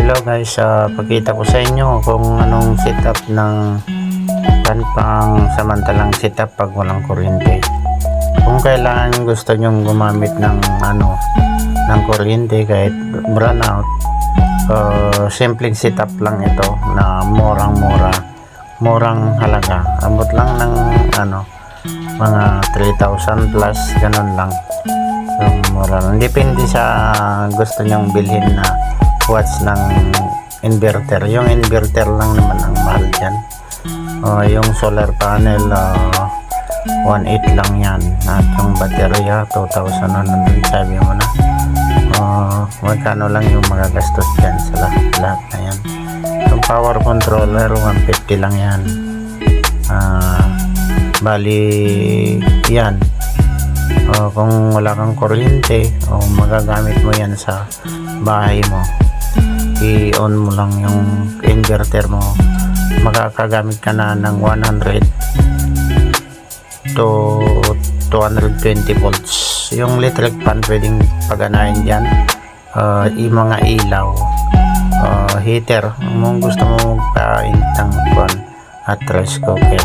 Hello guys, pakita ko sa inyo kung anong setup ng pang samantalang setup pag walang kuryente. Kung kailangan gusto nyong gumamit ng ng kuryente kahit brownout, simpleng setup lang ito na murang halaga. Abot lang ng mga 3,000 plus, ganun lang. So, mura lang. Depende sa gusto nyong bilhin na watts ng inverter. Yung inverter lang naman ang mahal dyan. Yung solar panel 1.8 lang yan, at yung baterya 2,100, sabi mo na. Magkano lang yung magagastos dyan sa lahat na yan. Yung power controller 150 lang yan. Bali yan, kung wala kang kuryente o magagamit mo yan sa bahay mo, i-on mo lang yung inverter mo, makakagamit ka na ng 100 to 220 volts. Yung electric fan pwedeng paganahin dyan, mga ilaw, heater, kung gusto mo magpainit ng at rice cooker.